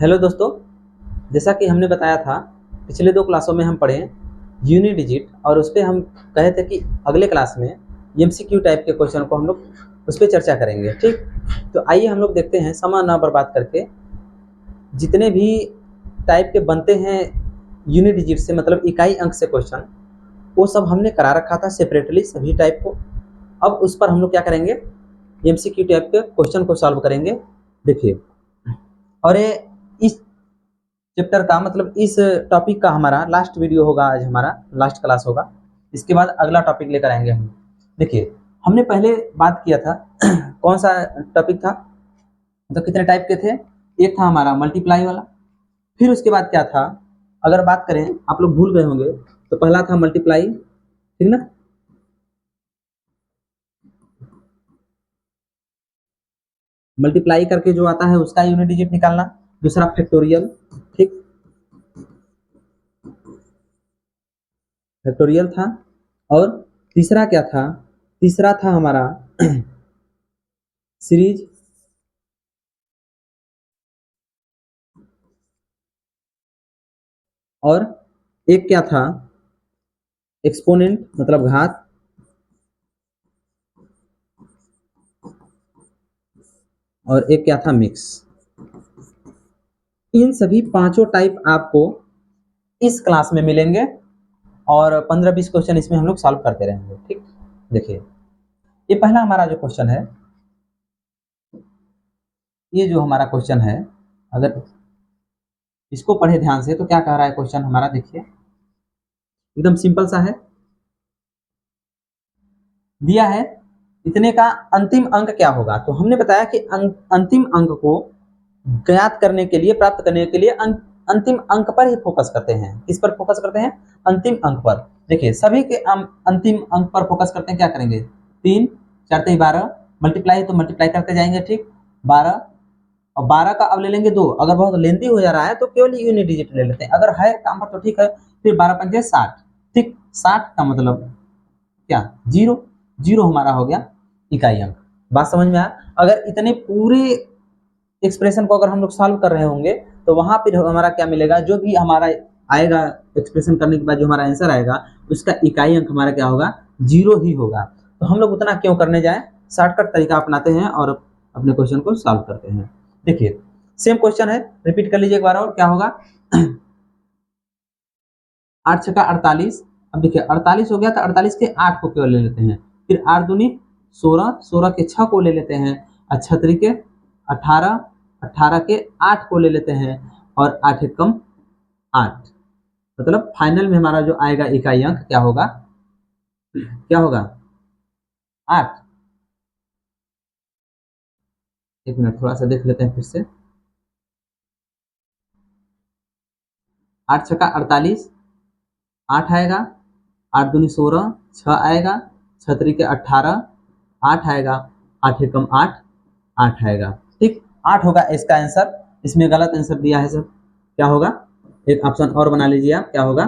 Hello दोस्तों, जैसा कि हमने बताया था पिछले 2 क्लासों में हम पढ़े यूनि डिजिट और उस पे हम कहे थे कि अगले क्लास में एमसीक्यू टाइप के क्वेश्चन को हम लोग उस पे चर्चा करेंगे। ठीक, तो आइए हम लोग देखते हैं समय ना बर्बाद करके जितने भी टाइप के बनते हैं यूनि डिजिट से, मतलब इकाई अंक से क्वेश्चन, वो सब हमने करा रखा था सेपरेटली सभी टाइप को। अब उस पर हम लोग क्या करेंगे, एमसीक्यू टाइप के क्वेश्चन को सॉल्व करेंगे। देखिए, और ये इस चैप्टर का मतलब इस टॉपिक का हमारा लास्ट वीडियो होगा, आज हमारा लास्ट क्लास होगा। इसके बाद अगला टॉपिक लेकर आएंगे हम। देखिए, हमने पहले बात किया था कौन सा टॉपिक था, तो कितने टाइप के थे। एक था हमारा मल्टीप्लाई वाला, फिर उसके बाद क्या था, अगर बात करें आप लोग भूल गए होंगे, तो पहला था मल्टीप्लाई, ठीक ना। मल्टीप्लाई करके जो आता है उसका यूनिट डिजिट निकालना। दूसरा फैक्टोरियल, ठीक, फैक्टोरियल था। और तीसरा क्या था, तीसरा था हमारा सीरीज। और एक क्या था, एक्सपोनेंट मतलब घात। और एक क्या था, मिक्स। इन सभी पांचों टाइप आपको इस क्लास में मिलेंगे और 15-20 क्वेश्चन इसमें हम लोग सॉल्व करते रहेंगे। ठीक, देखिए, ये पहला हमारा जो क्वेश्चन है, ये जो हमारा क्वेश्चन है, अगर इसको पढ़े ध्यान से तो क्या कह रहा है क्वेश्चन हमारा, देखिए एकदम सिंपल सा है। दिया है इतने का अंतिम अंक क्या होगा, तो हमने बताया कि अंतिम अंक को ज्ञात करने के लिए, प्राप्त करने के लिए अंतिम अंक पर ही फोकस करते हैं। किस पर फोकस करते हैं, अंतिम अंक पर। देखिए, सभी के अंतिम अंक पर फोकस करते हैं। क्या करेंगे, 3 4 12, मल्टीप्लाई तो मल्टीप्लाई करते जाएंगे। ठीक, 12 और 12 का अब ले लेंगे 2। अगर बहुत लेंथी हो जा रहा है तो केवल यूनिट डिजिट ले लेते हैं, अगर है काम पर तो ठीक है। फिर 12 पंजे 60। ठीक, 60 का मतलब क्या, जीरो। जीरो हमारा हो गया इकाई अंक। बात समझ में आया। अगर इतने पूरे एक्सप्रेशन को अगर हम लोग सॉल्व कर रहे होंगे तो वहां पर हमारा क्या मिलेगा, जो भी हमारा आएगा एक्सप्रेशन करने के बाद जो हमारा आंसर आएगा उसका इकाई अंक हमारा क्या होगा, जीरो ही होगा। तो हम लोग उतना क्यों करने जाए, शॉर्टकट तरीका अपनाते हैं और अपने क्वेश्चन को सॉल्व करते हैं। देखिए, सेम क्वेश्चन है, रिपीट कर लीजिए एक बार और, क्या होगा। 8 छक्का 48। अब देखिए 48 हो गया तो 48 के 8 को केवल ले लेते हैं। फिर 8 दूनी 16, 16 के 6 को ले लेते हैं। और 6 के 18, 18 के 8 को ले लेते हैं। और 8 एक कम 8, मतलब फाइनल में हमारा जो आएगा इकाई अंक क्या होगा, क्या होगा, 8। एक मिनट थोड़ा सा देख लेते हैं फिर से। 8 छक्का 48, 8 आएगा। 8 दूनी 16, 6 आएगा। 6 के 18, 8 आएगा। 8 एकम 8, 8 आएगा। ठीक, 8 होगा इसका आंसर। इसमें गलत आंसर दिया है सर, क्या होगा, एक ऑप्शन और बना लीजिए आप, क्या होगा,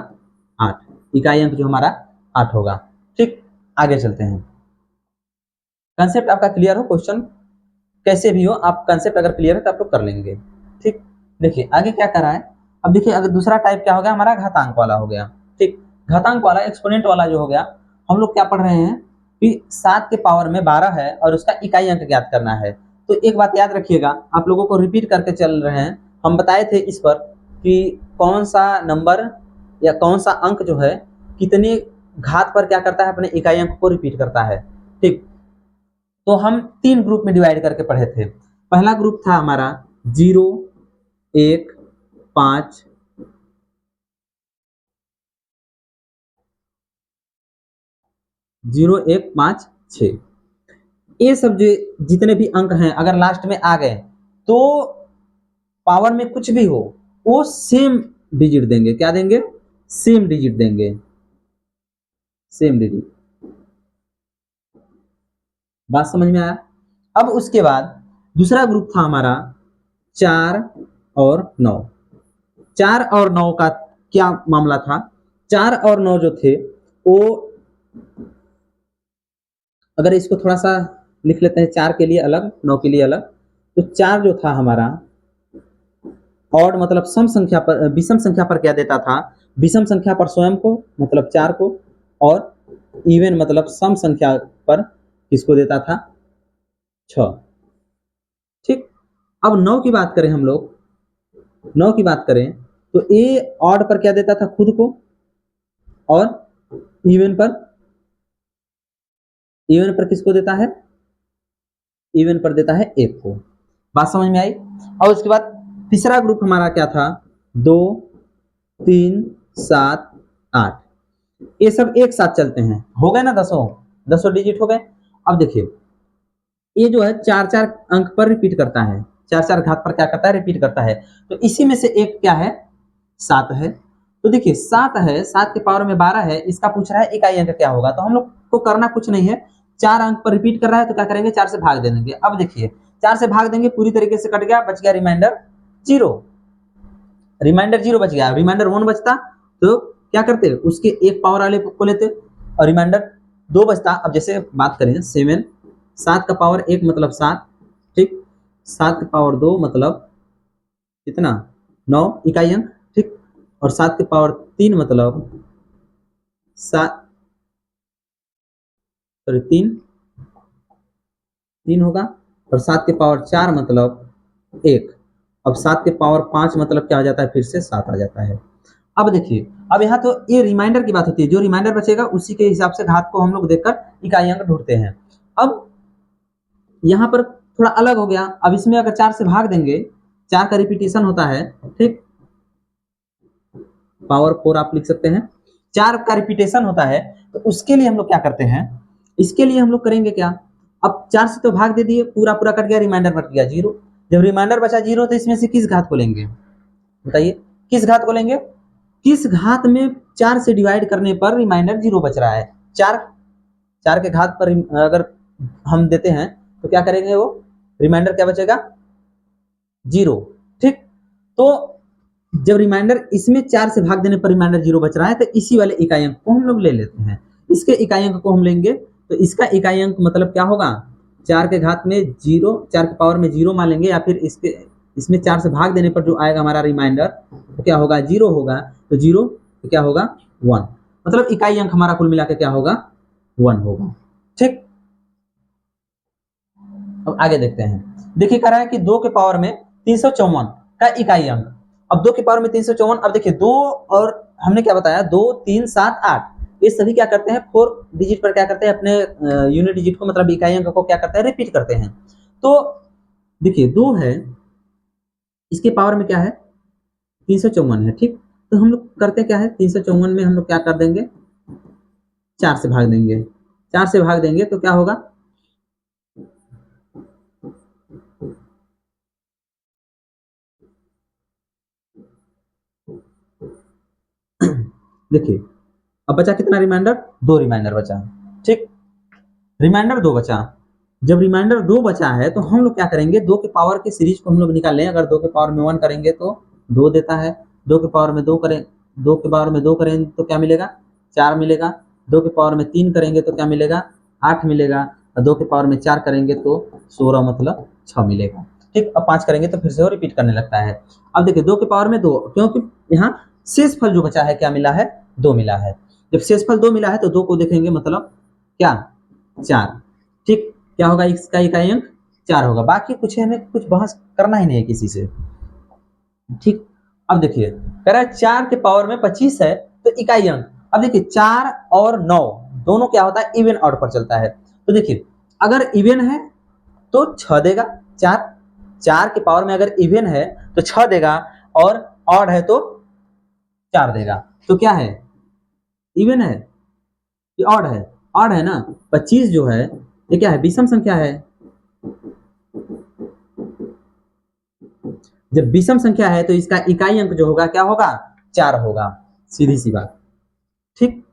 8। इकाई अंक जो हमारा 8 होगा। ठीक, आगे चलते हैं। कंसेप्ट आपका क्लियर हो, क्वेश्चन कैसे भी हो, आप कंसेप्ट अगर क्लियर है तो आप लोग कर लेंगे। ठीक, देखिए आगे क्या कर रहा है। अब देखिए, अगर दूसरा टाइप क्या हो गया हमारा, घातांक वाला हो गया। ठीक, घातांक वाला एक्सपोनेंट वाला जो हो गया, हम लोग क्या पढ़ रहे हैं कि 7 के पावर में 12 है और उसका इकाई अंक ज्ञात करना है। तो एक बात याद रखिएगा, आप लोगों को रिपीट करके चल रहे हैं। हम बताए थे इस पर कि कौन सा नंबर या कौन सा अंक जो है कितने घात पर क्या करता है, अपने इकाई अंक को रिपीट करता है। ठीक, तो हम 3 ग्रुप में डिवाइड करके पढ़े थे। पहला ग्रुप था हमारा 0, 1, 5, 0, 1, 5, 6। ये सब जो जितने भी अंक हैं अगर लास्ट में आ गए तो पावर में कुछ भी हो वो सेम डिजिट देंगे। क्या देंगे, सेम डिजिट देंगे, सेम डिजिट। बात समझ में आया। अब उसके बाद दूसरा ग्रुप था हमारा 4 और 9। 4 और 9 का क्या मामला था, 4 और 9 जो थे वो, अगर इसको थोड़ा सा लिख लेते हैं, 4 के लिए अलग 9 के लिए अलग। तो 4 जो था हमारा ऑड मतलब सम संख्या पर, विषम संख्या पर क्या देता था, विषम संख्या पर स्वयं को मतलब 4 को, और इवन मतलब सम संख्या पर किसको देता था, 6। ठीक, अब 9 की बात करें हम लोग, 9 की बात करें तो ए ऑड पर क्या देता था, खुद को, और इवन पर, इवन पर किसको देता है, इवन पर देता है 1 को। बात समझ में आई। और उसके बाद तीसरा ग्रुप हमारा क्या था, 2 3 7 8, ये सब एक साथ चलते हैं, हो गए ना, 10 डिजिट हो गए। अब देखिए ये जो है 4 4 अंक पर रिपीट करता है, 4 4 घात पर क्या करता है, रिपीट करता है। तो इसी में से एक क्या है, 7 है। तो देखिए 7 है, 7 के पावर में 12 है, इसका पूछ रहा है इकाई अंक क्या होगा। तो हम लोग को करना कुछ नहीं है, 4 अंक पर रिपीट कर रहा है तो क्या करेंगे, 4 से भाग दे देंगे। अब देखिए 4 से भाग देंगे, पूरी तरीके से कट गया, बच गया रिमाइंडर 0, रिमाइंडर 0 बच गया। रिमाइंडर 1 बचता तो क्या करते, उसके एक पावर वाले को लेते, और रिमाइंडर 2 बचता। अब जैसे बात करें 7, 7 का पावर 1 मतलब 7, ठीक, 7 का पावर 2 मतलब कितना, 9 इकाई अंक, ठीक, और 7 के पावर 3 मतलब 7, सॉरी 3 होगा, और 7 के पावर 4 मतलब 1। अब 7 के पावर 5 मतलब क्या आ जाता है, फिर से 7 आ जाता है। अब देखिए, अब यहाँ तो ये रिमाइंडर की बात होती है, जो रिमाइंडर बचेगा उसी के हिसाब से घात को हम लोग देखकर इकाई अंक ढूंढते हैं। अब यहाँ पर थोड़ा अलग हो गया, अब इसमें अगर 4 से भाग देंगे, 4 का रिपीटेशन होता है, ठीक, पावर 4 आप लिख सकते हैं, 4 का रिपीटेशन होता है। तो उसके लिए हम लोग क्या करते हैं, इसके लिए हम लोग करेंगे क्या, अब 4 से तो भाग दे दिए, पूरा पूरा कट गया, रिमाइंडर बच गया 0। जब रिमाइंडर बचा 0 तो इसमें से किस घात को लेंगे, बताइए किस घात को लेंगे, किस घात में 4 से डिवाइड करने पर रिमाइंडर 0 बच रहा है। 4, 4 के घात पर अगर हम देते हैं तो क्या करेंगे, वो रिमाइंडर क्या बचेगा, 0, ठीक। तो जब रिमाइंडर इसमें 4 से भाग देने पर रिमाइंडर 0 बच रहा है, तो इसी वाले इकाई अंक को हम लोग ले लेते हैं। इसके इकाई अंक को हम लेंगे तो इसका इकाई अंक मतलब क्या होगा, 4 के घात में 0, 4 के पावर में 0 मान लेंगे, या फिर इसके इसमें 4 से भाग देने पर जो आएगा हमारा रिमाइंडर तो क्या होगा, 0 होगा। तो 0 तो क्या होगा, 1, मतलब इकाई अंक हमारा कुल मिला के क्या होगा, 1 होगा, ठीक। अब आगे देखते हैं, देखिए कह रहा है कि 2 के पावर में 354 का इकाई अंक। अब 2 के पावर में 354, अब देखिए 2, और हमने क्या बताया, 2 3 7 8, ये सभी क्या करते हैं, 4 डिजिट पर क्या करते हैं, अपने यूनिट डिजिट को मतलब इकाई अंक को क्या करते हैं, रिपीट करते हैं। तो देखिए 2 है, इसके पावर में क्या है, 354 है, ठीक। तो हम लोग करते क्या है, 354 में हम लोग क्या कर देंगे, 4 से भाग देंगे, 4 से भाग देंगे तो क्या होगा, देखिए अब बचा कितना रिमाइंडर, 2 रिमाइंडर बचा, ठीक, रिमाइंडर 2 बचा। जब रिमाइंडर 2 बचा है तो हम लोग क्या करेंगे, 2 के पावर की सीरीज को हम लोग निकाल लें। अगर 2 के पावर में 1 करेंगे तो 2 देता है, 2 के पावर में 2 करें, 2 के पावर में 2 करें तो क्या मिलेगा, 4 मिलेगा, 2 के पावर में 3 करेंगे तो क्या मिलेगा, 8 मिलेगा, और 2 के पावर में 4 करेंगे तो 16 मतलब 6 मिलेगा, ठीक। अब 5 करेंगे तो फिर से वो रिपीट करने लगता है। अब देखिए 2 के पावर में 2, क्योंकि यहाँ शेष फल जो बचा है क्या मिला है, 2 मिला है। जब शेष फल 2 मिला है तो 2 को देखेंगे मतलब क्या, 4, ठीक। क्या होगा, इसका इकाई अंक 4 होगा। बाकी कुछ हमें कुछ बहस करना ही नहीं है किसी से, ठीक। अब देखिए कह रहा है 4 के पावर में 25 है तो इकाई अंक, अब देखिए 4 और 9 दोनों क्या होता है, इवन ऑड पर चलता है। तो देखिए अगर इवन है तो 6 देगा, 4, 4 के पावर में अगर इवन है तो 6 देगा, और ऑड है तो 4 देगा। तो क्या है, इवन है कि ऑड है, ऑड है ना। 25 जो है ये क्या है, विषम संख्या है। जब विषम संख्या है तो इसका इकाई अंक जो होगा क्या होगा, 4 होगा, सीधी सी बात, ठीक।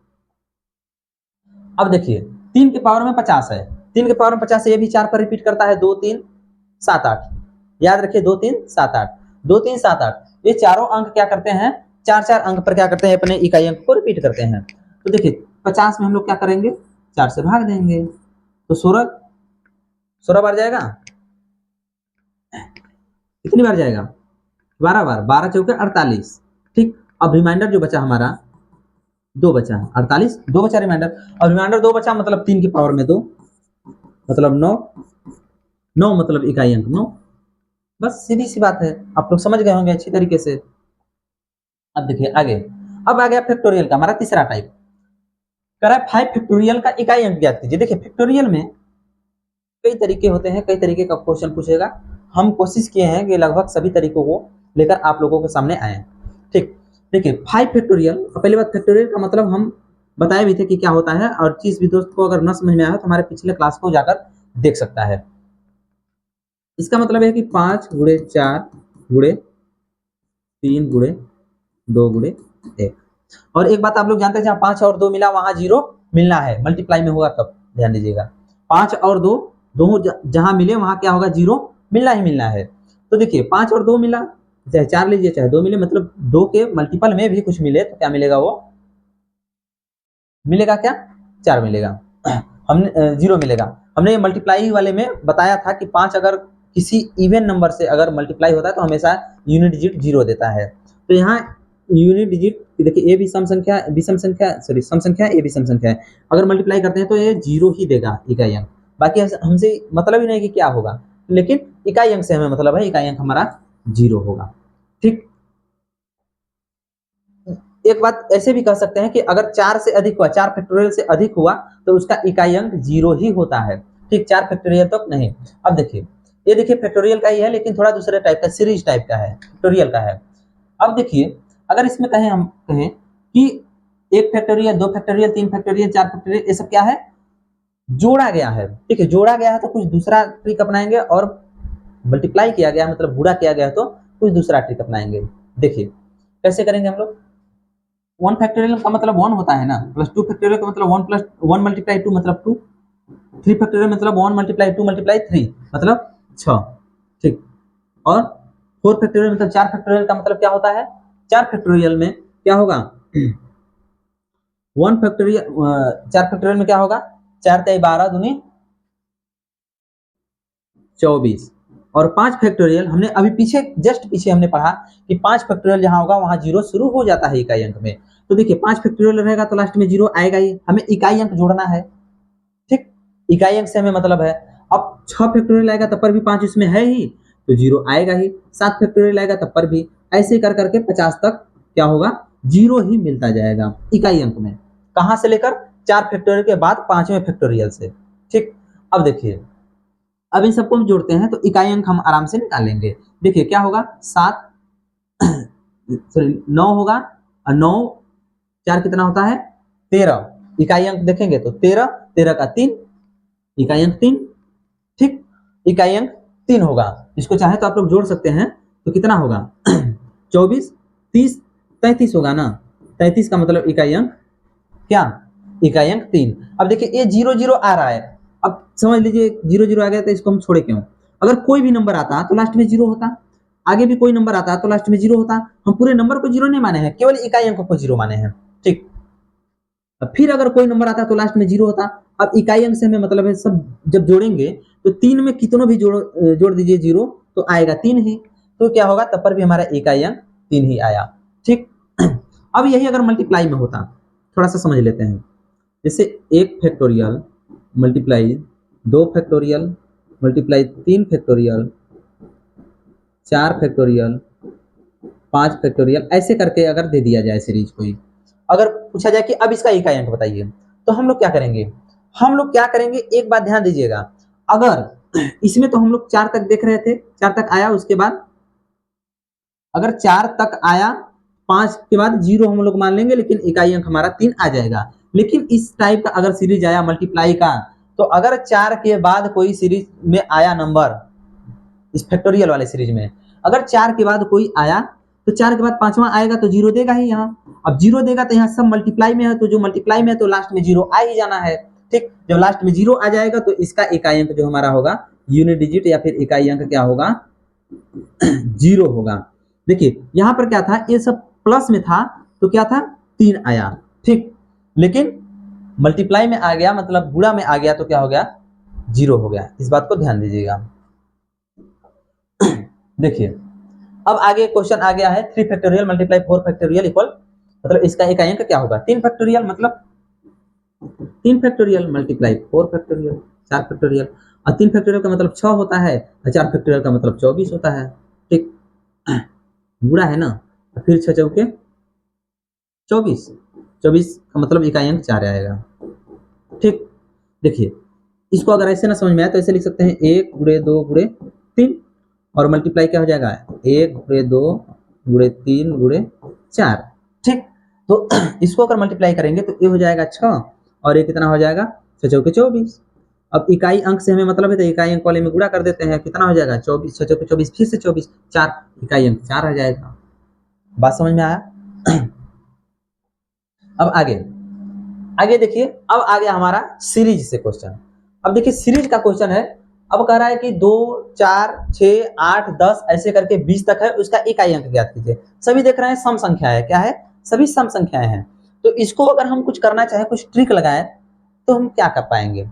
अब देखिए 3 के पावर में 50 है, 3 के पावर में 50 है, ये भी 4 पर रिपीट करता है, 2 3 7 8, याद रखिए 2 3 7 8, 2 3 7 8, ये चारों अंक क्या करते हैं, 4 4 अंक पर क्या करते हैं, अपने इकाई अंक को रिपीट करते हैं। तो देखिए 50 में हम लोग क्या करेंगे, 4 से भाग देंगे तो 16 बार जाएगा, कितनी बार जाएगा, 12 बार, 12 चौके 48। ठीक, अब रिमाइंडर जो बचा हमारा 2 बचा, 48 2 बचा रिमाइंडर। और रिमाइंडर 2 बचा मतलब 3 की पावर में 2 मतलब 9, 9 मतलब इकाई अंक 9। बस सीधी सी बात है, आप लोग समझ गए होंगे अच्छी तरीके से। अब देखिए आगे, अब आ गया फैक्टोरियल का हमारा तीसरा टाइप। कह रहा है 5 फैक्टोरियल का इकाई अंक ज्ञात कीजिए। देखिए फैक्टोरियल में कई तरीके होते हैं, कई तरीके का क्वेश्चन पूछेगा। हम कोशिश किए हैं कि लगभग सभी तरीकों को लेकर आप लोगों के सामने आए। ठीक, देखिए 5 फैक्टोरियल, पहली बात फैक्टोरियल का मतलब हम बताए भी थे कि क्या होता है, और चीज भी दोस्त को अगर न समझ में आया तो हमारे पिछले क्लास को जाकर देख सकता है। इसका मतलब है कि 5 गुणे 4 गुणे 3 गुणे 2 गुणे 1। और एक बात आप लोग जानते हैं, जहां 5 और 2 मिला वहां 0 मिलना है, मल्टीप्लाई में होगा तब, ध्यान दीजिएगा। 5 और 2 दोनों जहां मिले वहां क्या होगा, 0 मिलना ही मिलना है। तो देखिए 5 और 2 मिला, चाहे 4 लीजिए चाहे 2 मिले, मतलब 2 के मल्टीपल में भी कुछ मिले तो क्या मिलेगा, वो मिलेगा क्या, 4 मिलेगा। हमने 0 मिलेगा। हमने मल्टीप्लाई वाले में बताया था कि 5 अगर किसी इवन नंबर से अगर मल्टीप्लाई होता है तो हमेशा यूनिट डिजिट 0 देता है। तो यहाँ यूनिट डिजिट देखिए, ए भी सम संख्या, विषम संख्या, सॉरी सम संख्या, ए भी सम संख्या है। अगर मल्टीप्लाई करते हैं तो ये 0 ही देगा इकाई अंक। बाकी हमसे मतलब ही नहीं कि क्या होगा, लेकिन इकाई अंक से हमें मतलब है, इकाई अंक हमारा 0 होगा। ठीक, एक बात ऐसे भी कह सकते हैं कि अगर 4 से अधिक हुआ, 4 फैक्टोरियल से अधिक हुआ तो उसका इकाई अंक 0 ही होता है। ठीक, 4 फैक्टोरियल तक नहीं। अब देखिए, ये देखिए फैक्टोरियल का ही है लेकिन थोड़ा दूसरे टाइप का, सीरीज टाइप का है, फैक्टोरियल का है। अब देखिए, अगर इसमें कहें, हम कहें कि 1 फैक्टोरियल, 2 फैक्टोरियल, 3 फैक्टोरियल, 4 फैक्टोरियल, ये सब क्या है, जोड़ा गया है। ठीक है, जोड़ा गया है तो कुछ दूसरा ट्रिक अपनाएंगे, और मल्टीप्लाई किया गया मतलब गुणा किया गया है तो कुछ दूसरा ट्रिक अपनाएंगे। देखिए कैसे करेंगे हम लोग। 1 फैक्टोरियल का मतलब 1 होता है ना, प्लस 2 फैक्टोरियल का मतलब 1 प्लस 1 मल्टीप्लाई 2 मतलब 2, 3 फैक्टोरियल मतलब 1 मल्टीप्लाई 2 मल्टीप्लाई 3 मतलब 6। ठीक, और 4 फैक्टोरियल मतलब 4 फैक्टोरियल का मतलब क्या होता है, 4 फैक्टोरियल में क्या होगा, 1 फैक्टोरियल, 4 फैक्टोरियल में क्या होगा, 4 तिहाई 12 दूनी 24। और 5 फैक्टोरियल हमने अभी पीछे, जस्ट पीछे हमने पढ़ा कि 5 फैक्टोरियल जहां होगा वहां 0 शुरू हो जाता है इकाई अंक में। तो देखिए 5 फैक्टोरियल रहेगा तो लास्ट में 0 आएगा ही, हमें इकाई अंक जोड़ना है। ठीक, इकाई अंक से हमें मतलब है। अब 6 फैक्टोरियल आएगा तब पर भी 5 इसमें है ही, तो 0 आएगा ही। 7 फैक्टोरियल आएगा तब पर भी, ऐसे कर करके 50 तक क्या होगा, 0 ही मिलता जाएगा इकाई अंक में। कहां से लेकर, 4 फैक्टोरियल के बाद 5वें फैक्टोरियल से। ठीक, अब देखिए, अब इन सबको हम जोड़ते हैं तो इकाई अंक हम आराम से निकालेंगे। देखिए क्या होगा, 7 सॉरी 9 होगा, और 9 4 कितना होता है, 13। इकाई अंक देखेंगे तो 13, 13 का 3, इकाई अंक 3। ठीक, इकाई अंक 3 होगा। इसको चाहे तो आप लोग जोड़ सकते हैं, तो कितना होगा 24, 30, 33 होगा ना। 33 का मतलब इकाई अंक क्या, इकाई अंक 3। अब देखिए ये 0 0 आ रहा है, अब समझ लीजिए 0 0 आ गया तो इसको हम छोड़े क्यों। अगर कोई भी नंबर आता तो लास्ट में 0 होता, आगे भी कोई नंबर आता तो लास्ट में 0 होता। हम पूरे नंबर को 0 नहीं माने हैं, केवल इकाई अंक को 0 माने हैं। ठीक, अब फिर अगर कोई नंबर आता तो लास्ट में 0 होता। अब इकाई अंक से हमें मतलब है, सब जब जोड़ेंगे तो 3 में कितनों भी जोड़ दीजिए 0 तो आएगा 3 ही। तो क्या होगा, तब पर भी हमारा इकाई अंक 3 ही आया। ठीक, अब यही अगर मल्टीप्लाई में होता, थोड़ा सा समझ लेते हैं। जैसे 1 factorial multiply 2 factorial multiply 3 factorial 4 factorial 5 factorial, ऐसे करके अगर दे दिया जाए सीरीज कोई, अगर पूछा जाए कि अब इसका इकाई अंक बताइए, तो हम लोग क्या करेंगे, हम लोग क्या करेंगे, एक बात ध्यान दीजिएगा। अगर इसमें तो हम लोग 4 तक देख रहे थे, 4 तक आया, उसके बाद अगर 4 तक आया, 5 के बाद 0 हम लोग मान लेंगे, लेकिन इकाई अंक हमारा 3 आ जाएगा। लेकिन इस टाइप का अगर सीरीज आया मल्टीप्लाई का, तो अगर 4 के बाद कोई सीरीज में आया नंबर, इस फैक्टोरियल वाले सीरीज में अगर 4 के बाद कोई आया, तो 4 के बाद 5वां आएगा तो 0 देगा ही यहाँ। अब 0 देगा तो यहाँ सब मल्टीप्लाई में है, तो जो मल्टीप्लाई में है तो लास्ट में 0 आ ही जाना है। ठीक, जब लास्ट में 0 आ जाएगा तो इसका इकाई अंक जो हमारा होगा, यूनिट डिजिट या फिर इकाई अंक क्या होगा, 0 होगा। देखिए यहां पर क्या था, ये सब प्लस में था तो क्या था, 3 आया। ठीक, लेकिन मल्टीप्लाई में आ गया, मतलब गुणा में आ गया तो क्या हो गया, 0 हो गया। इस बात को ध्यान दीजिएगा। देखिए अब आगे क्वेश्चन आ गया है 3 फैक्टोरियल मल्टीप्लाई 4 फैक्टोरियल इक्वल, मतलब इसका इकाई अंक क्या होगा 3 फैक्टोरियल, मतलब 3 फैक्टोरियल मल्टीप्लाई 4 फैक्टोरियल 4 फैक्टोरियल, और 3 फैक्टोरियल का मतलब 6 होता है और 4 फैक्टोरियल का मतलब 24 होता है। ठीक, बुरा है ना, फिर 6 चौके 24, 24 का मतलब इकाई अंक 4 आएगा। ठीक, देखिए इसको अगर ऐसे ना समझ में आए तो ऐसे लिख सकते हैं 1 गुणे 2 गुणे 3, और मल्टीप्लाई क्या हो जाएगा 1 गुणे 2 गुणे 3 गुणे 4। ठीक, तो इसको अगर मल्टीप्लाई करेंगे तो ये हो जाएगा 6 और ये कितना हो जाएगा 6 चौके 24। अब इकाई अंक से हमें मतलब है तो इकाई अंक वाले में गुणा कर देते हैं, कितना हो जाएगा 24, 6 चौके 24, फिर से 24, 4 इकाई अंक 4 आ जाएगा। बात समझ में आया? अब आगे आगे देखिए, अब आ गया हमारा सीरीज से क्वेश्चन। अब देखिए सीरीज का क्वेश्चन है, अब कह रहा है कि 2 4 6 8 10 ऐसे करके 20 तक है, उसका इकाई अंक ज्ञात कीजिए। सभी देख रहे हैं सम संख्या है, क्या है, सभी सम संख्याएं हैं। तो इसको अगर हम कुछ करना चाहें, कुछ ट्रिक लगाएं, तो हम क्या कर पाएंगे?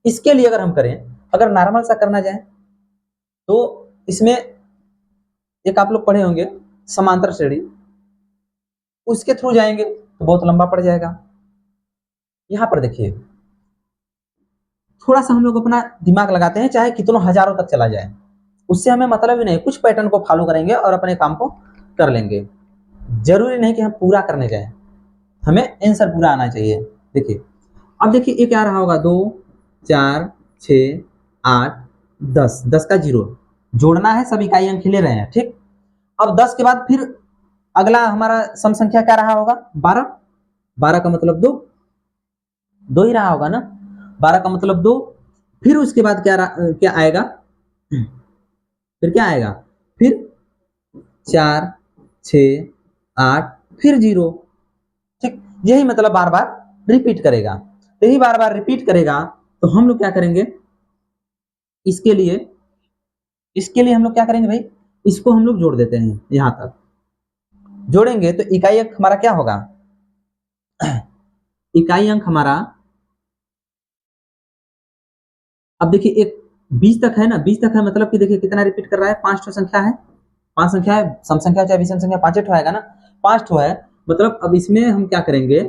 इसके लिए अगर हम करें, अगर नॉर्मल सा करना चाहें तो इसमें एक आप लोग पढ़े होंगे समांतर श्रेणी, उसके थ्रू जाएंगे तो बहुत लंबा पड़ जाएगा। यहां पर देखिए थोड़ा सा हम लोग अपना दिमाग लगाते हैं, चाहे कितनों हजारों तक चला जाए, उससे हमें मतलब ही नहीं, कुछ पैटर्न को फॉलो करेंगे और अपने काम को कर लेंगे। जरूरी नहीं कि हम पूरा करने जाएं, हमें आंसर पूरा आना चाहिए। देखिए अब देखिए ये क्या रहा होगा 2 4 6 8 10, 10 का जीरो जोड़ना है, सब इकाई अंक ले रहे हैं। ठीक, अब 10 के बाद फिर अगला हमारा सम संख्या क्या रहा होगा 12, 12 का मतलब 2, 2 ही रहा होगा ना, 12 का मतलब 2, फिर उसके बाद क्या आएगा, फिर क्या आएगा, फिर 4 6 8 फिर 0। ठीक, यही मतलब बार बार रिपीट करेगा, यही बार बार रिपीट करेगा। तो हम लोग क्या करेंगे इसके लिए, हम लोग क्या करेंगे भाई, इसको हम लोग जोड़ देते हैं, यहां तक जोड़ेंगे तो इकाई अंक हमारा क्या होगा, इकाई अंक हमारा, अब देखिए एक 20 तक है ना, 20 तक है मतलब कि देखिए कितना रिपीट कर रहा है, 5 ठो संख्या है, 5 संख्या है, सम संख्या चाहे विषम संख्या 5 ठो आएगा ना, 5 ठो है। मतलब अब इसमें हम क्या करेंगे,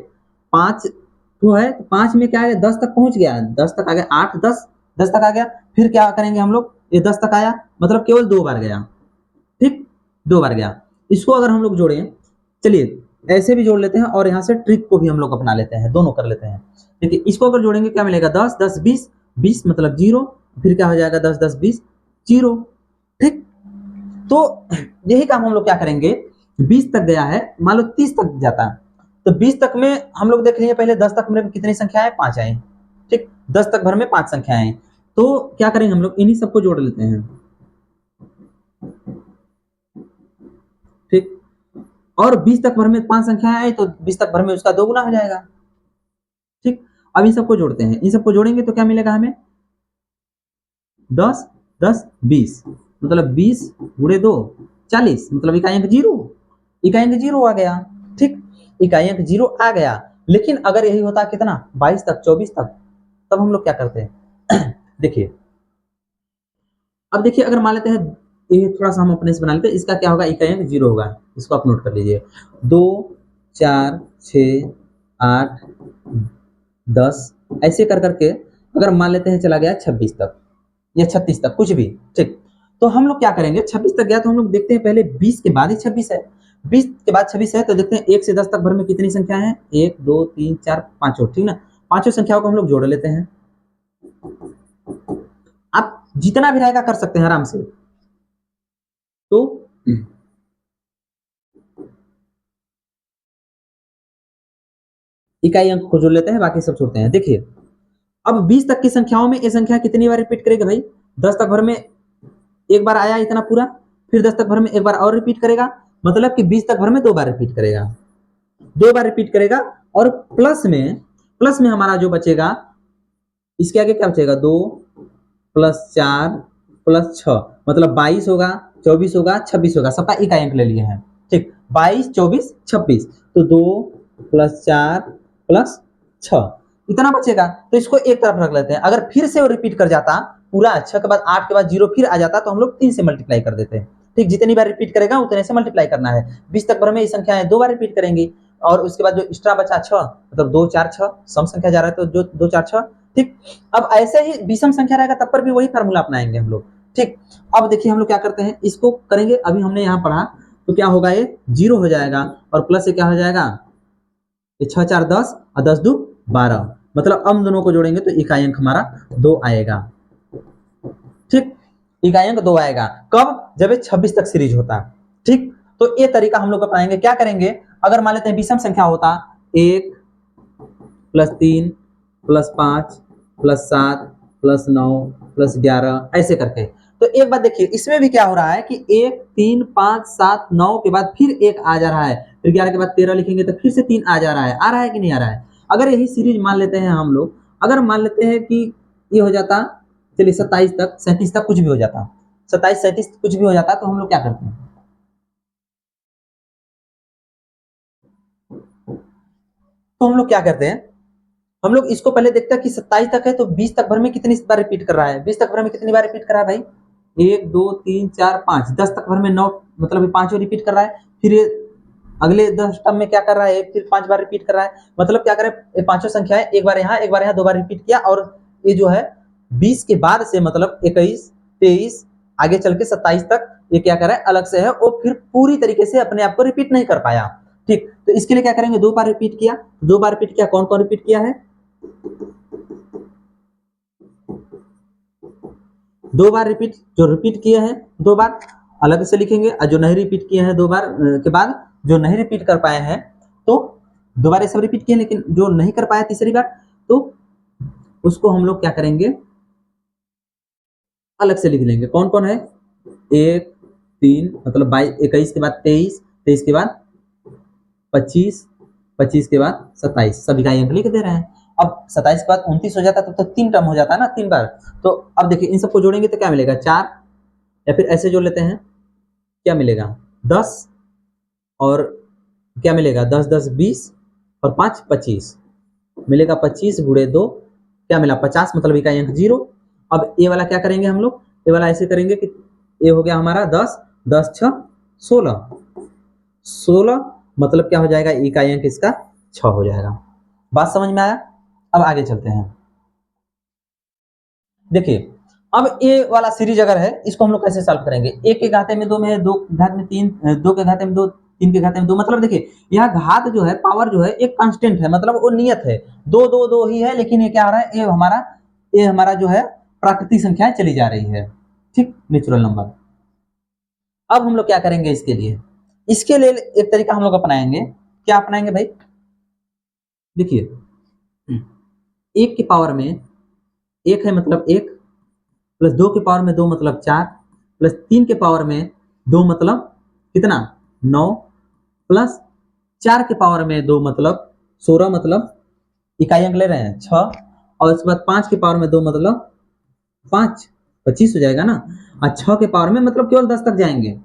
5 ठो है तो 5 में क्या है 10 तक पहुंच गया, 10 तक आ गया, 8 10 10 तक आ गया, फिर क्या करेंगे हम लोग, ये 10 तक आया मतलब केवल 2 बार गया। ठीक, 2 बार गया, इसको अगर हम लोग जोड़ें, चलिए ऐसे भी जोड़ लेते हैं और यहाँ से ट्रिक को भी हम लोग अपना लेते हैं, दोनों कर लेते हैं। देखिए इसको अगर जोड़ेंगे क्या मिलेगा 10 10 20, 20 मतलब 0, फिर क्या हो जाएगा 10 10 20 0। ठीक, तो यही काम हम लोग क्या करेंगे, 20 तक गया है, मान लो 30 तक जाता है तो 20 तक में हम लोग देख लेंगे पहले 10 तक में कितनी संख्या है 5 आए। ठीक, 10 तक भर में 5 संख्याएं हैं, तो क्या करेंगे हम लोग इन्हीं सबको जोड़ लेते हैं। ठीक, और 20 तक भर में 5 संख्याएं आई तो 20 तक भर में उसका 2 गुना हो जाएगा। ठीक, अब इन सबको जोड़ते हैं, इन सबको जोड़ेंगे तो क्या मिलेगा हमें 10 10 20, मतलब 20 गुणे 2 40, मतलब इकाई अंक 0, इकाई अंक 0 आ गया। ठीक, इकाई अंक 0 आ गया, लेकिन अगर यही होता कितना 22 तक 24 तक, तब हम लोग क्या करते हैं देखिए अब देखिए अगर मान लेते हैं ये थोड़ा सा हम अपने से बना लेते हैं, इसका क्या होगा इकाई अंक 0 होगा, इसको आप नोट कर लीजिए 2 4 6 8 10 ऐसे कर करके अगर मान लेते हैं चला गया 26 तक या 36 तक कुछ भी। ठीक, तो हम लोग क्या करेंगे 26 तक गया तो हम लोग देखते हैं पहले 20 के बाद ही 26 है, 20 के बाद 26 है तो देखते हैं 1 से 10 तक भर में कितनी संख्या है 1 2 3 4 5, ठीक ना, पांचों संख्याओं को हम लोग जोड़ लेते हैं। आप जितना भी रहेगा कर सकते हैं आराम से। तो इकाई अंक को जोड़ लेते हैं, बाकी सब छोड़ते हैं। देखिए अब 20 तक की संख्याओं में ये संख्या कितनी बार रिपीट करेगा भाई, 10 तक भर में एक बार आया इतना पूरा, फिर 10 तक भर में एक बार और रिपीट करेगा, मतलब कि 20 तक भर में 2 बार रिपीट करेगा, 2 बार रिपीट करेगा। और प्लस में हमारा जो बचेगा इसके आगे क्या बचेगा 2 प्लस 4 प्लस 6, मतलब 22 होगा 24 होगा 26 होगा, सबका इकाई अंक ले लिए हैं। ठीक, 22 24 26, तो 2 प्लस 4 प्लस 6 इतना बचेगा, तो इसको एक तरफ रख लेते हैं। अगर फिर से वो रिपीट कर जाता पूरा 6 के बाद 8 के बाद 0 फिर आ जाता तो हम लोग 3 से मल्टीप्लाई कर देते हैं। ठीक, जितनी बार रिपीट करेगा उतने से मल्टीप्लाई करना है। 20 तक भर में ये संख्याएं 2 बार रिपीट करेंगी और उसके बाद जो एक्स्ट्रा बचा 6 मतलब 2 4 6 सम संख्या जा रहा है तो जो 2 4 6। ठीक, अब ऐसे ही विषम संख्या रहेगा तब पर भी वही फार्मूला अपनाएंगे हम लोग। ठीक, अब देखिए हम लोग क्या करते हैं, इसको करेंगे। अभी हमने यहाँ पढ़ा तो क्या होगा, ये 0 हो जाएगा और प्लस से क्या हो जाएगा, ये 6 4 10 और 10 2 12, मतलब हम दोनों को जोड़ेंगे तो इकाई अंक हमारा 2 आएगा। ठीक, इकाई अंक 2 आएगा कब, जब ये 26 तक सीरीज होता। ठीक, तो ये तरीका हम लोग अपनाएंगे। क्या करेंगे, अगर मान लेते हैं विषम संख्या होता 1 plus 3 plus 5 plus 7 plus 9 plus 11 ऐसे करके, तो एक बात देखिए इसमें भी क्या हो रहा है कि 1 3 5 7 9 के बाद फिर 1 आ जा रहा है, फिर 11 के बाद 13 लिखेंगे तो फिर से 3 आ जा रहा है कि नहीं आ रहा है। अगर यही सीरीज मान लेते हैं हम लोग, अगर मान लेते हैं कि ये हो जाता, चलिए 27 तक 37 तक कुछ भी हो जाता, 27 37 कुछ भी हो जाता, तो हम लोग क्या करते हैं, तो हम लोग क्या करते हैं, हम लोग इसको पहले देखते हैं कि 27 तक है तो 20 तक भर में कितनी बार रिपीट कर रहा है, 20 तक भर में कितनी बार रिपीट कर रहा है भाई, 1 2 3 4 5, 10 तक भर में 9 मतलब 5 बार रिपीट कर रहा है, फिर ये अगले 10 टर्म में क्या कर रहा है, फिर 5 बार रिपीट कर रहा है, मतलब क्या करें, ये पांचों संख्याएं एक बार यहाँ 2 बार रिपीट किया, और ये जो है 20 के बाद से मतलब 21 23 आगे चल के 27 तक ये क्या कर रहा है, अलग से है, वो फिर पूरी तरीके से अपने आप को रिपीट नहीं कर पाया। ठीक, तो इसके लिए क्या करेंगे, 2 बार रिपीट किया, 2 बार रिपीट किया, कौन कौन रिपीट किया है, 2 बार रिपीट, जो रिपीट किए हैं 2 बार अलग से लिखेंगे, और जो नहीं रिपीट किए हैं 2 बार के बाद, जो नहीं रिपीट कर पाए हैं तो 2 बार ये सब रिपीट किए, लेकिन जो नहीं कर पाया तीसरी बार तो उसको हम लोग क्या करेंगे, अलग से लिख लेंगे। कौन कौन है, 1 3 मतलब 21 के बाद 23 23 के बाद 25 25 के बाद 27, सभी का अंक लिख दे रहे हैं। अब 27 के बाद 29 हो जाता तो 3 टर्म हो जाता है ना, 3 बार। तो अब देखिए इन सबको जोड़ेंगे तो क्या मिलेगा, 4, या फिर ऐसे जोड़ लेते हैं, क्या मिलेगा 10, और क्या मिलेगा 10 10 20 और 5 25 मिलेगा, 25 गुणे 2 क्या मिला 50, मतलब इकाई अंक 0। अब ये वाला क्या करेंगे हम लोग, ये वाला ऐसे करेंगे कि ये हो गया हमारा 10 10 6 16 16, मतलब क्या हो जाएगा, इकाई अंक इसका 6 हो जाएगा। बात समझ में आया। अब आगे चलते हैं, देखिए अब ये वाला सीरीज अगर है इसको हम लोग कैसे सॉल्व करेंगे, 1 के घाते में 2 में है, 2 के घात में 3, 2 के घाते में 2, 3 के घाते में 2, मतलब देखिए यहाँ घात जो है, पावर जो है एक कांस्टेंट है, मतलब वो नियत है, 2 2 2 ही है, लेकिन ये क्या हो रहा है, ये हमारा जो है प्राकृतिक संख्याएं चली जा रही है। ठीक, नेचुरल नंबर। अब हम लोग क्या करेंगे इसके लिए, इसके लिए एक तरीका हम लोग अपनाएंगे। क्या अपनाएंगे भाई, देखिए 1 की पावर में 1 है मतलब 1, प्लस 2 की पावर में 2 मतलब 4, प्लस 3 के पावर में 2 मतलब कितना 9, प्लस 4 के पावर में 2 मतलब 16, मतलब इकाई अंक ले रहे हैं 6, और उसके बाद 5 के पावर में 2 मतलब 5 25 हो जाएगा ना, और 6 के पावर में मतलब केवल 10 तक जाएंगे।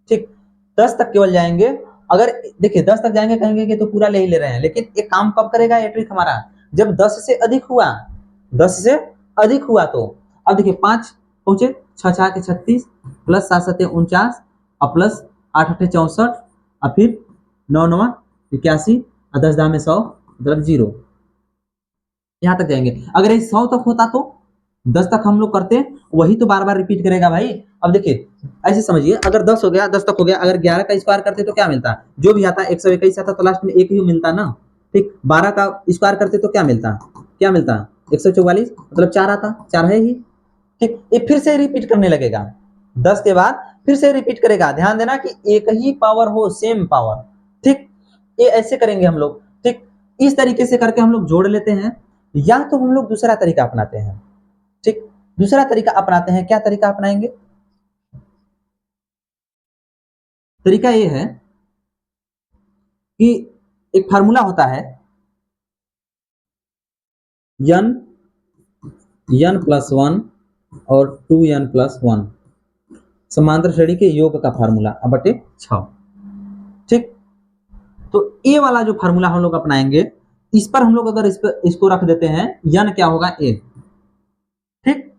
ठीक, 10 तक केवल जाएंगे। अगर देखिए 10 तक जाएंगे कहेंगे कि तो पूरा ले ही ले रहे हैं, लेकिन एक काम कब करेगा ये ट्रिक हमारा, जब 10 से अधिक हुआ, 10 से अधिक हुआ तो, अब देखिए 5 पहुंचे, 6 6 के 36, प्लस 7 7 49, और प्लस 8 8 64, और फिर 9 9 81, और 10 10 में 100 मतलब 0, यहाँ तक जाएंगे। अगर ये 100 तक होता तो 10 तक हम लोग करते, वही तो बार बार रिपीट करेगा भाई। अब देखिए ऐसे समझिए, अगर 10 हो गया, 10 तक हो गया, अगर 11 का स्क्वायर करते तो क्या मिलता, जो भी आता 121 आता तो लास्ट में एक ही मिलता ना। ठीक, 12 का स्क्वायर करते तो क्या मिलता, 144, मतलब 4 आता, 4 है ही। ठीक, ये फिर से रिपीट करने लगेगा, 10 के बाद फिर से रिपीट करेगा। ध्यान देना कि एक ही पावर हो, सेम पावर। ठीक, ये ऐसे करेंगे हम लोग। ठीक, इस तरीके से करके हम लोग जोड़ लेते हैं, या तो हम लोग दूसरा तरीका अपनाते हैं। ठीक, दूसरा तरीका अपनाते हैं, क्या तरीका अपनाएंगे, तरीका ये है कि एक फार्मूला होता है n प्लस 1 और 2n प्लस 1 समांतर श्रेणी के योग का फार्मूला बटे 6। ठीक, तो ए वाला जो फार्मूला हम लोग अपनाएंगे, इस पर हम लोग अगर इसको रख देते हैं, n क्या होगा a। ठीक,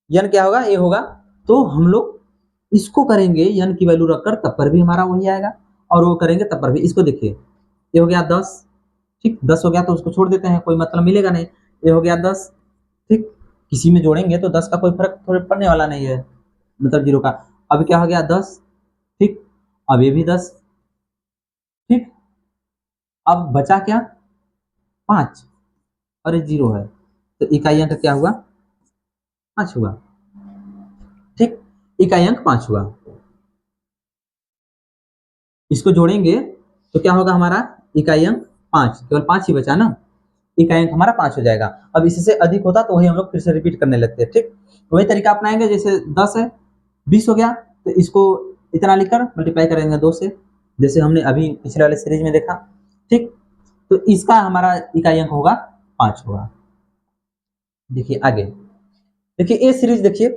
n क्या होगा, a होगा। तो हम लोग इसको करेंगे n की वैल्यू रखकर, तब पर भी हमारा वही आएगा, और वो करेंगे तब पर भी। इसको देखिए, ये हो गया 10, ठीक, 10 हो गया तो उसको छोड़ देते हैं, कोई मतलब मिलेगा नहीं। ये हो गया 10, ठीक, किसी में जोड़ेंगे तो 10 का कोई फर्क थोड़े पड़ने वाला नहीं है, मतलब 0 का। अब क्या हो गया 10, ठीक, अब ये भी 10, ठीक, अब बचा क्या, 5, और ये 0 है, तो इकाई अंक क्या हुआ, 5 हुआ, ठीक, इकाई अंक 5 हुआ। इसको जोड़ेंगे तो क्या होगा हमारा, इकाई अंक 5, केवल 5 ही बचा ना, इकाई अंक हमारा 5 हो जाएगा। अब इससे अधिक होता तो वही हम लोग फिर से रिपीट करने लगते हैं, ठीक। वही तरीका अपनाएंगे, जैसे 10 है, 20 हो गया, तो इसको इतना लिखकर मल्टीप्लाई करेंगे 2 से, जैसे हमने अभी पिछले वाले सीरीज में देखा, ठीक। तो इसका हमारा इकाई अंक होगा 5 होगा। देखिए आगे, देखिए ये सीरीज देखिए,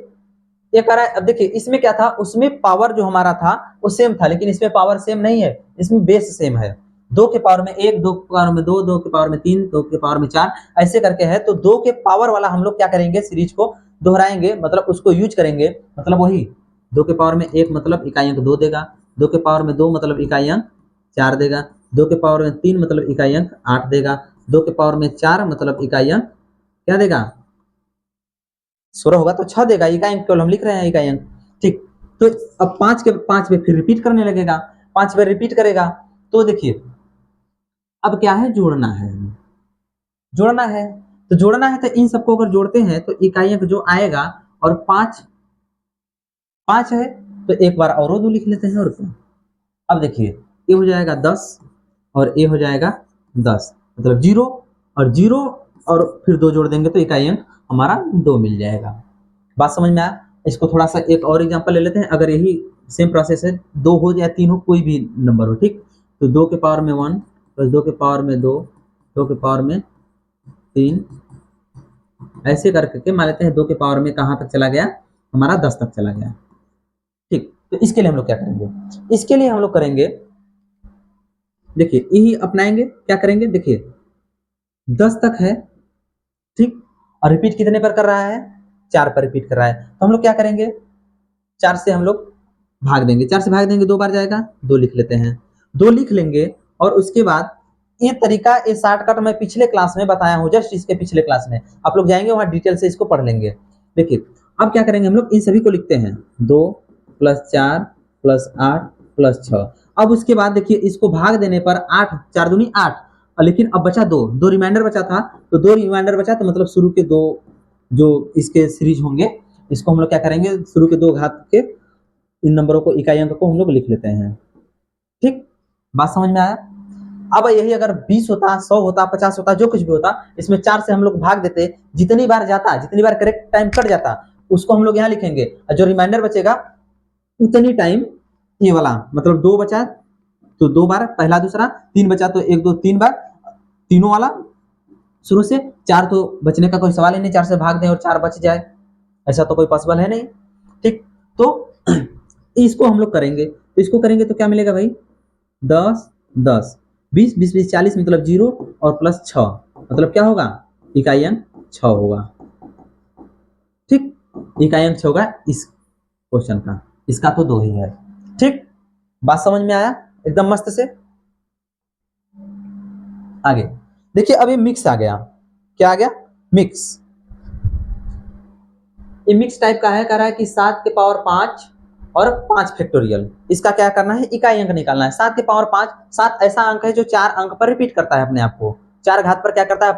ये कह रहा है, अब देखिए इसमें क्या था, उसमें पावर जो हमारा था वो सेम था, लेकिन इसमें पावर सेम नहीं है, इसमें बेस सेम है। 2 के पावर में 1, 2 के पावर में 2, 2 के पावर में 3, 2 के पावर में 4, ऐसे करके है। तो 2 के पावर वाला हम लोग क्या करेंगे, सीरीज को दोहराएंगे, मतलब उसको यूज करेंगे, मतलब वही 2 के पावर में 1 मतलब इकाई अंक 2 देगा, 2 के पावर में 2 मतलब इकाई अंक 4 देगा, 2 के पावर में 3 मतलब इकाई अंक 8 देगा, 2 के पावर में 4 मतलब इकाई अंक क्या देगा, 16 होगा, तो 6 देगा, इकाई अंक केवल हम लिख रहे हैं इकाई अंक, ठीक। तो अब 5 के 5 पे फिर रिपीट करने लगेगा, 5 पे रिपीट करेगा, तो देखिए अब क्या है, जोड़ना है, जोड़ना है, तो जोड़ना है, तो इन सबको अगर जोड़ते हैं तो इकाई अंक जो आएगा, और 5 5 है, तो एक बार और 2 लिख लेते हैं, और क्या। अब देखिए ये हो जाएगा 10, और ये हो जाएगा 10, मतलब 0 और 0, और फिर 2 जोड़ देंगे तो इकाई अंक हमारा 2 मिल जाएगा। बात समझ में आया। इसको थोड़ा सा एक और एग्जांपल ले लेते हैं, अगर यही सेम प्रोसेस है, 2 हो या 3 हो, कोई भी नंबर हो, ठीक। तो 2 के पावर में 1 प्लस 2 के पावर में 2, 2 के पावर में 3, ऐसे करके मान लेते हैं 2 के पावर में कहाँ तक चला गया, हमारा 10 तक चला गया, ठीक। तो इसके लिए हम लोग क्या करेंगे, इसके लिए हम लोग करेंगे, देखिए यही अपनाएंगे, क्या करेंगे, देखिए 10 तक है, ठीक, और रिपीट कितने पर कर रहा है, 4 पर रिपीट कर रहा है, तो हम लोग क्या करेंगे, 4 से हम लोग भाग देंगे, 4 से भाग देंगे 2 बार जाएगा, 2 लिख लेते हैं, 2 लिख लेंगे। और उसके बाद ये तरीका, ये शॉर्टकट मैं पिछले क्लास में बताया हूँ, जस्ट इसके पिछले क्लास में आप लोग जाएंगे वहां डिटेल से इसको पढ़ लेंगे। देखिए अब क्या करेंगे, हम लोग इन सभी को लिखते हैं, 2 प्लस 4 प्लस 8 प्लस 6। अब उसके बाद देखिए इसको भाग देने पर 8, 4 दूनी 8, लेकिन अब बचा 2, 2 रिमाइंडर बचा था, तो 2 रिमाइंडर बचा, तो मतलब शुरू के 2 जो इसके सीरीज होंगे, इसको हम लोग क्या करेंगे, शुरू के 2 घात के इन नंबरों को, इकाई अंक को हम लोग लिख लेते हैं, ठीक। बात समझ में आया। अब यही अगर 20 होता, 100 होता, 50 होता, जो कुछ भी होता, इसमें 4 से हम लोग भाग देते, जितनी बार जाता, जितनी बार करेक्ट टाइम कट जाता, उसको हम लोग यहाँ लिखेंगे, और जो रिमाइंडर बचेगा उतनी टाइम ये वाला, मतलब 2 बचा तो 2 बार पहला दूसरा, 3 बचा तो 1 2 3 बार तीनों वाला शुरू से, 4 तो बचने का कोई सवाल ही नहीं, 4 से भाग दें और 4 बच जाए, ऐसा तो कोई पॉसिबल है नहीं, ठीक। तो इसको हम लोग करेंगे, तो इसको करेंगे तो क्या मिलेगा भाई, 10 10 20 20 20 40 मतलब 0, और प्लस 6 मतलब क्या होगा, इकाई अंक 6 होगा, ठीक। इकाई अंक 6 होगा इस क्वेश्चन का, इसका तो 2 ही है, ठीक। बात समझ में आया एकदम मस्त से। आगे देखिए, अभी मिक्स आ गया, क्या आ गया, मिक्स। ये मिक्स टाइप का है, कह रहा है कि 7 के पावर 5 और 5 फैक्टोरियल, इसका क्या करना है, इकाई अंक निकालना है। 7 के पावर 5, 7 ऐसा अंक है जो 4 अंक पर रिपीट करता है अपने आप को, 4 घात पर क्या करता है,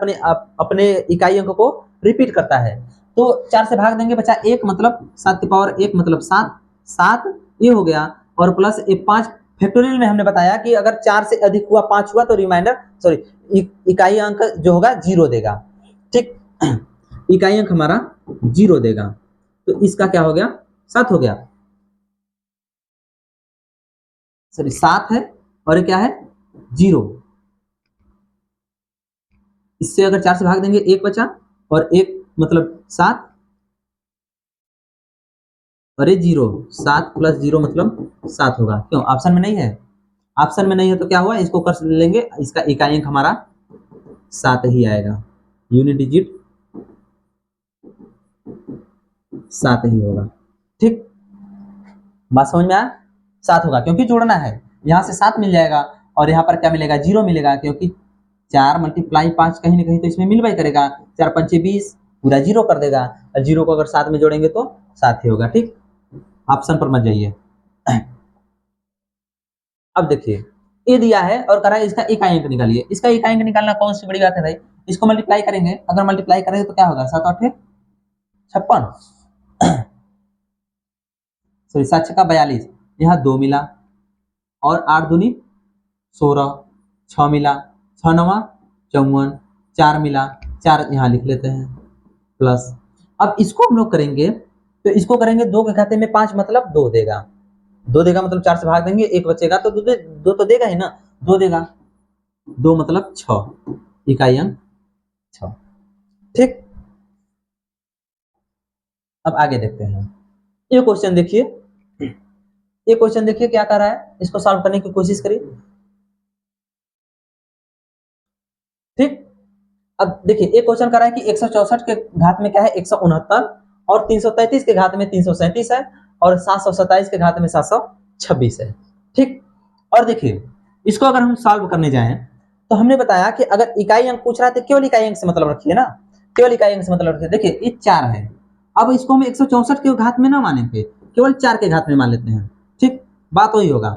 अपने इकाई अंक को रिपीट करता है। तो 4 से भाग देंगे, बचा 1, मतलब 7 के पावर 1 मतलब 7, 7 ये हो गया, और प्लस 5 फैक्टोरियल में हमने बताया कि अगर 4 से अधिक हुआ, 5 हुआ, तो रिमाइंडर सॉरी इकाई अंक जो होगा 0 देगा, ठीक। इकाई अंक हमारा 0 देगा, तो इसका क्या हो गया, 7 हो गया, सॉरी 7 है, और ये क्या है, 0। इससे अगर 4 से भाग देंगे 1 बचा, और 1 मतलब 7, और ये 0, 7 प्लस 0 मतलब 7 होगा, क्यों ऑप्शन में नहीं है, ऑप्शन में नहीं है तो क्या हुआ, इसको कर लेंगे, इसका इकाई अंक हमारा 7 ही आएगा, यूनिट डिजिट 7 ही होगा। ठीक, बात समझ में आया? 7 होगा क्योंकि जोड़ना है, यहाँ से 7 मिल जाएगा और यहाँ पर क्या मिलेगा, 0 मिलेगा, क्योंकि 4 मल्टीप्लाई 5 कहीं ना कहीं तो इसमें मिलवाई करेगा। 4 पंचे 20 पूरा 0 कर देगा, और 0 को अगर 7 में जोड़ेंगे तो 7 ही होगा। ठीक, ऑप्शन पर मत जाइए। अब देखिए ये दिया है और कह रहा है इसका इकाई अंक निकालिए। इसका इकाई अंक निकालना कौन सी बड़ी बात है भाई, इसको मल्टीप्लाई करेंगे, अगर मल्टीप्लाई करेंगे तो क्या होगा, 7 8 56, सॉरी 7 6 42, यहाँ 2 मिला और 8 दूनी 16, 6 मिला, 6 9 54, 4 मिला, 4 यहाँ लिख लेते हैं प्लस। अब इसको हम लोग करेंगे तो इसको करेंगे 2 के खाते में 5 मतलब 2 देगा, 2 देगा मतलब 4 से भाग देंगे, 1 बचेगा तो 2 तो देगा ही ना, 2 देगा, 2 मतलब 6, इकाई अंक 6। ठीक, अब आगे देखते हैं। ये क्वेश्चन देखिए, ये क्वेश्चन देखिए क्या कर रहा है, इसको सॉल्व करने की कोशिश करिए। ठीक, अब देखिए एक क्वेश्चन कर रहा है कि 164 के घात में क्या है, 169, और 333 के घात में 337 है, और 727 के घात में 726 है। ठीक, और देखिए इसको अगर हम सॉल्व करने जाएं तो हमने बताया कि अगर इकाई अंक पूछ रहा है तो केवल इकाई अंक से मतलब रखिए ना, केवल इकाई अंक से मतलब रखिए। देखिए ये 4 है, अब इसको हम 164 के घात में ना मानेंगे, केवल 4 के घात में मान लेते हैं। ठीक, बात वही होगा,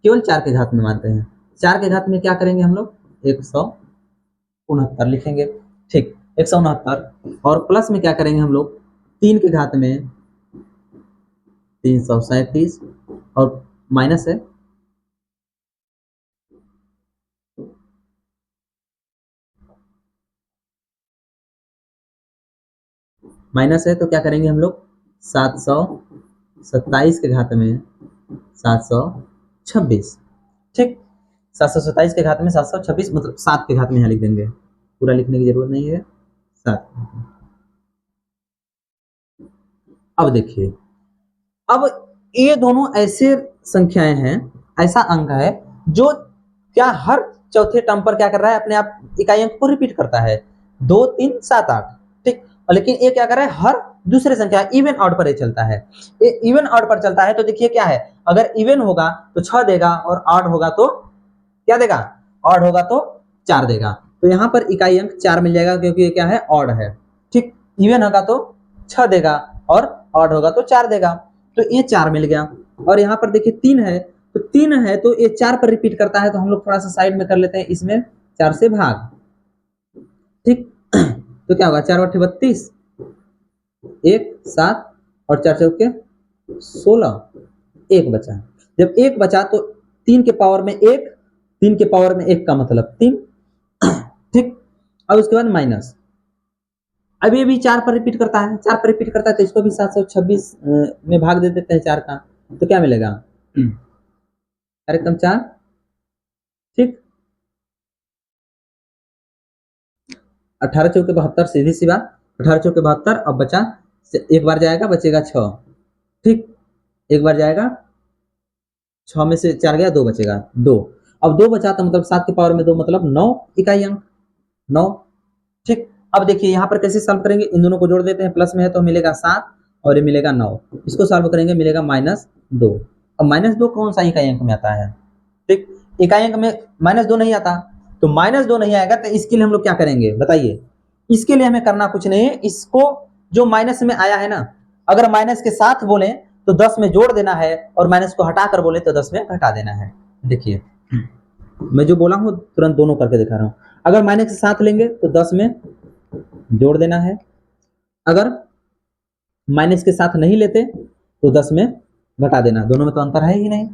केवल 4 के घात में मानते हैं। 4 के घात में क्या करेंगे हम लोग, 169 लिखेंगे। ठीक, 169, और प्लस में क्या करेंगे हम लोग, 3 के घात में 337, और माइनस है, माइनस है तो क्या करेंगे हम लोग, 727 के घात में 726। ठीक, 727 के घात में 726 मतलब 7 के घात में यहाँ लिख देंगे, पूरा लिखने की जरूरत नहीं है, 7। अब देखिए, अब ये दोनों ऐसे संख्याएं हैं, ऐसा अंक है जो क्या हर चौथे टर्म पर क्या कर रहा है, अपने आप इकाई अंक को रिपीट करता है, 2 3 7 8। ठीक, लेकिन ये क्या कर रहा है, हर दूसरे संख्या इवन ऑड पर ही चलता है। ये इवन ऑड पर चलता है तो देखिए क्या है, अगर इवन होगा तो 6 देगा, और ऑड होगा तो क्या देगा, ऑड होगा तो 4 देगा। तो यहाँ पर इकाई अंक 4 मिल जाएगा क्योंकि ये क्या है, ऑड है। ठीक, इवन होगा तो 6 देगा और ऑड होगा तो 4 देगा, तो ये 4 मिल गया। और यहाँ पर देखिए 3 है, तो 3 है तो ये 4 पर रिपीट करता है, तो हम लोग थोड़ा सा साइड में कर लेते हैं, इसमें 4 से भाग। ठीक, तो क्या होगा, 4 8 32, 1 7, और 4 चौके 16, 1 बचा। जब 1 बचा तो 3 के पावर में 1, 3 के पावर में 1 का मतलब 3। ठीक, अब उसके बाद माइनस, अब ये भी 4 पर रिपीट करता है, 4 पर रिपीट करता है तो इसको भी 726 में भाग दे देते हैं 4 का, तो क्या मिलेगा, 4 एकदम 4। ठीक, 18 चौके 72, सीधी सी बात, 18 चौके 72, अब बचा एक बार जाएगा, बचेगा 6। ठीक, एक बार जाएगा, 6 में से 4 गया, 2 बचेगा, 2। अब 2 बचा तो मतलब 7 के पावर में 2 मतलब 9 इकाई अंक, 9। ठीक, अब देखिए यहाँ पर कैसे सॉल्व करेंगे, इन दोनों को जोड़ देते हैं, प्लस में है तो मिलेगा 7 और ये मिलेगा 9, इसको सॉल्व करेंगे मिलेगा -2। अब -2 कौन सा इकाई अंक में आता है, ठीक, इकाई अंक में -2 नहीं आता, तो -2 नहीं आएगा तो इसके लिए हम लोग क्या करेंगे बताइए, इसके लिए हमें करना कुछ नहीं है, इसको जो माइनस में आया है ना, अगर माइनस के साथ बोले तो 10 में जोड़ देना है, और माइनस को हटा कर बोले तो 10 में घटा देना है। देखिए मैं जो बोला हूँ तुरंत दोनों करके दिखा रहा हूँ, अगर माइनस के साथ लेंगे तो 10 में जोड़ देना है, अगर माइनस के साथ नहीं लेते तो 10 में घटा देना, दोनों में तो अंतर है ही नहीं,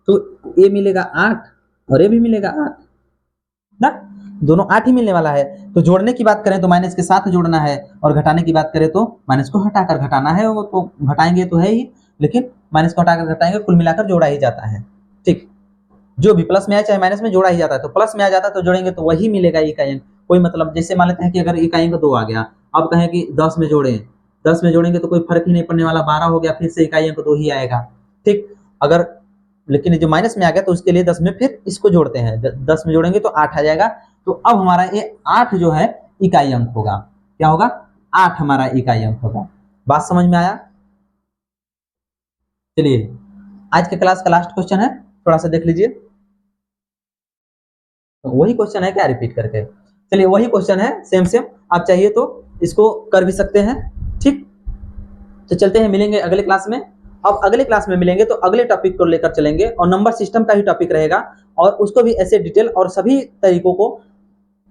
तो ये मिलेगा 8 और ये भी मिलेगा 8 ना, दोनों 8 ही मिलने वाला है। तो जोड़ने की बात करें तो माइनस के साथ जोड़ना है, और घटाने की बात करें तो माइनस को हटाकर घटाना है, वो तो घटाएंगे तो है ही, लेकिन माइनस को हटाकर घटाएंगे, कुल मिलाकर जोड़ा ही जाता है। ठीक, जो भी प्लस में आए चाहे माइनस में जोड़ा ही जाता है, तो प्लस में आ जाता है तो जोड़ेंगे तो वही मिलेगा इकाई अंक। कोई मतलब जैसे मान लेते हैं कि अगर इकाई अंक 2 आ गया, अब कहें कि 10 में जोड़ें, 10 में जोड़ेंगे तो कोई फर्क ही नहीं पड़ने वाला, 12 हो गया, फिर से इकाई अंक 2 ही आएगा। ठीक, अगर लेकिन जो माइनस में आ गया तो उसके लिए 10 में फिर इसको जोड़ते हैं, 10 में जोड़ेंगे तो 8 आ जाएगा, तो अब हमारा ये 8 जो है इकाई अंक होगा, क्या होगा, 8 हमारा इकाई अंक होगा। बात समझ में आया? चलिए आज के क्लास का लास्ट क्वेश्चन है, थोड़ा सा देख लीजिए। वही क्वेश्चन है क्या रिपीट करके? चलिए वही क्वेश्चन है, सेम सेम। आप चाहिए तो इसको कर भी सकते हैं, ठीक। तो चलते हैं, मिलेंगे अगले क्लास में। अब अगले क्लास में मिलेंगे तो अगले टॉपिक को लेकर चलेंगे और नंबर सिस्टम का ही टॉपिक रहेगा, और उसको भी ऐसे डिटेल और सभी तरीकों को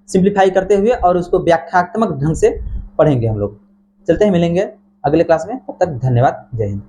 सिंप्लीफाई करते हुए और उसको व्याख्यात्मक ढंग से पढ़ेंगे हम लोग। चलते हैं, मिलेंगे अगले क्लास में। तब तक धन्यवाद, जय हिंद।